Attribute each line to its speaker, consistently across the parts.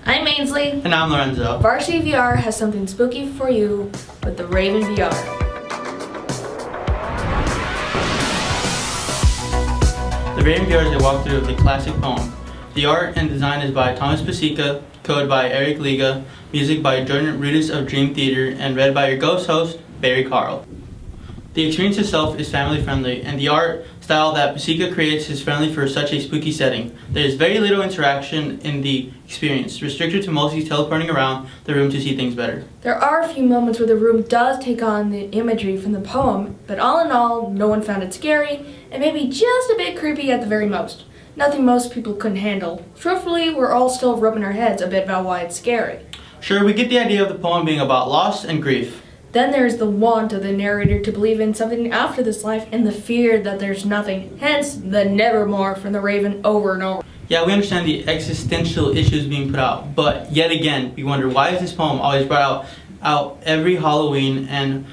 Speaker 1: I'm Ainsley.
Speaker 2: And I'm Lorenzo.
Speaker 1: Varsity VR has something spooky for you with the Raven VR.
Speaker 2: The Raven VR is a walkthrough of the classic poem. The art and design is by Thomas Pasica, code by Eric Liga, music by Jordan Rudis of Dream Theater, and read by your ghost host, Barry Carl. The experience itself is family friendly, and the art style that Pasica creates is friendly for such a spooky setting. There is very little interaction in the experience, restricted to mostly teleporting around the room to see things better.
Speaker 1: There are a few moments where the room does take on the imagery from the poem, but all in all, no one found it scary, and maybe just a bit creepy at the very most. Nothing most people couldn't handle. Truthfully, we're all still rubbing our heads a bit about why it's scary.
Speaker 2: Sure, we get the idea of the poem being about loss and grief.
Speaker 1: Then there's the want of the narrator to believe in something after this life and the fear that there's nothing, hence the nevermore from the Raven over and over.
Speaker 2: Yeah, we understand the existential issues being put out, but yet again, we wonder why is this poem always brought out every Halloween and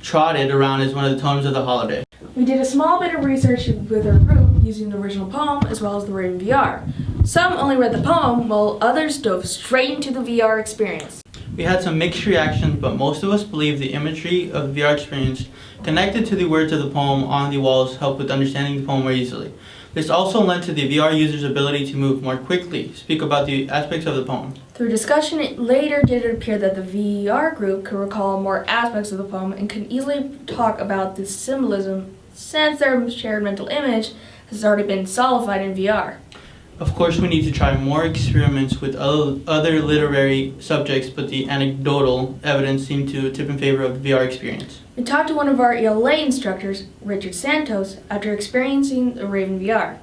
Speaker 2: trotted around as one of the totems of the holiday.
Speaker 1: We did a small bit of research with our group using the original poem as well as the Raven VR. Some only read the poem, while others dove straight into the VR experience.
Speaker 2: We had some mixed reactions, but most of us believe the imagery of the VR experience connected to the words of the poem on the walls helped with understanding the poem more easily. This also led to the VR user's ability to move more quickly, speak about the aspects of the poem.
Speaker 1: Through discussion, it later did appear that the VR group could recall more aspects of the poem and could easily talk about the symbolism since their shared mental image has already been solidified in VR.
Speaker 2: Of course, we need to try more experiments with other literary subjects, but the anecdotal evidence seemed to tip in favor of the VR experience.
Speaker 1: We talked to one of our ELA instructors, Richard Santos, after experiencing the Raven VR.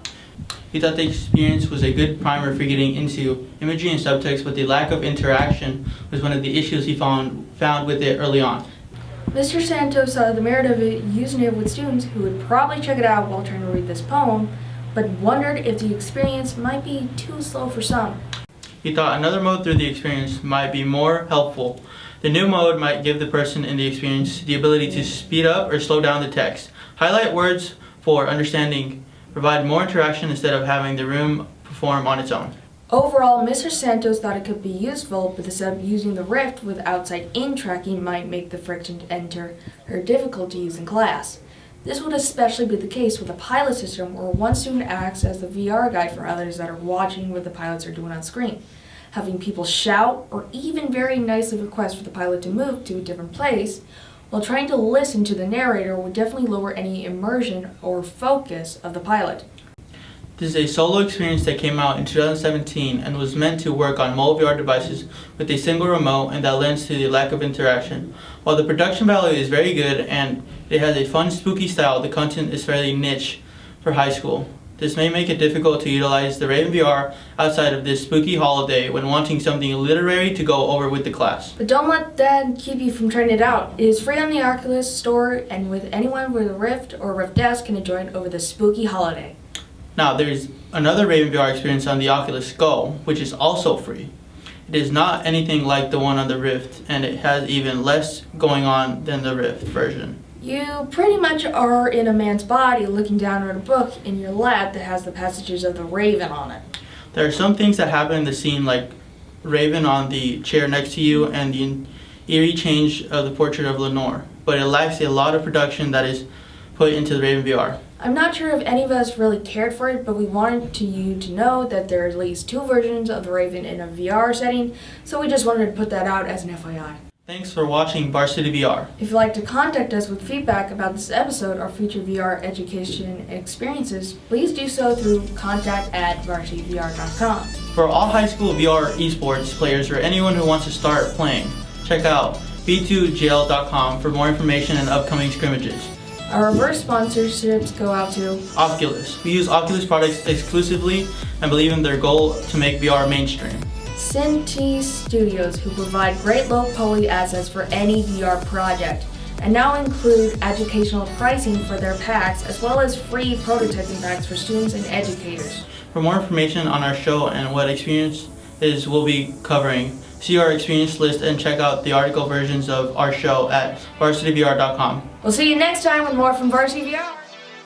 Speaker 2: He thought the experience was a good primer for getting into imagery and subtext, but the lack of interaction was one of the issues he found with it early on.
Speaker 1: Mr. Santos saw the merit of it using it with students who would probably check it out while trying to read this poem, but wondered if the experience might be too slow for some.
Speaker 2: He thought another mode through the experience might be more helpful. The new mode might give the person in the experience the ability to speed up or slow down the text, highlight words for understanding, provide more interaction instead of having the room perform on its own.
Speaker 1: Overall, Mr. Santos thought it could be useful, but said using the Rift with outside-in tracking might make the friction to enter her difficulties in class. This would especially be the case with a pilot system where one student acts as the VR guide for others that are watching what the pilots are doing on screen. Having people shout or even very nicely request for the pilot to move to a different place while trying to listen to the narrator would definitely lower any immersion or focus of the pilot.
Speaker 2: This is a solo experience that came out in 2017 and was meant to work on mobile VR devices with a single remote, and that lends to the lack of interaction. While the production value is very good and it has a fun, spooky style, the content is fairly niche for high school. This may make it difficult to utilize the Raven VR outside of this spooky holiday when wanting something literary to go over with the class.
Speaker 1: But don't let that keep you from trying it out. It is free on the Oculus store, and with anyone with a Rift or Rift Desk can enjoy it over the spooky holiday.
Speaker 2: Now, there's another Raven VR experience on the Oculus Go, which is also free. It is not anything like the one on the Rift, and it has even less going on than the Rift version.
Speaker 1: You pretty much are in a man's body looking down at a book in your lap that has the passages of the Raven on it.
Speaker 2: There are some things that happen in the scene, like Raven on the chair next to you and the eerie change of the portrait of Lenore, but it lacks a lot of production that is put into the Raven VR.
Speaker 1: I'm not sure if any of us really cared for it, but we wanted you to know that there are at least 2 versions of the Raven in a VR setting, so we just wanted to put that out as an FYI.
Speaker 2: Thanks for watching Varsity VR.
Speaker 1: If you'd like to contact us with feedback about this episode or future VR education experiences, please do so through contact@varsityvr.com.
Speaker 2: For all high school VR esports players or anyone who wants to start playing, check out b2gl.com for more information and upcoming scrimmages.
Speaker 1: Our reverse sponsorships go out to
Speaker 2: Oculus. We use Oculus products exclusively and believe in their goal to make VR mainstream.
Speaker 1: Cinti Studios, who provide great low-poly assets for any VR project, and now include educational pricing for their packs, as well as free prototyping packs for students and educators.
Speaker 2: For more information on our show and what experiences we'll be covering, see our experience list and check out the article versions of our show at varsityvr.com.
Speaker 1: We'll see you next time with more from Varsity VR.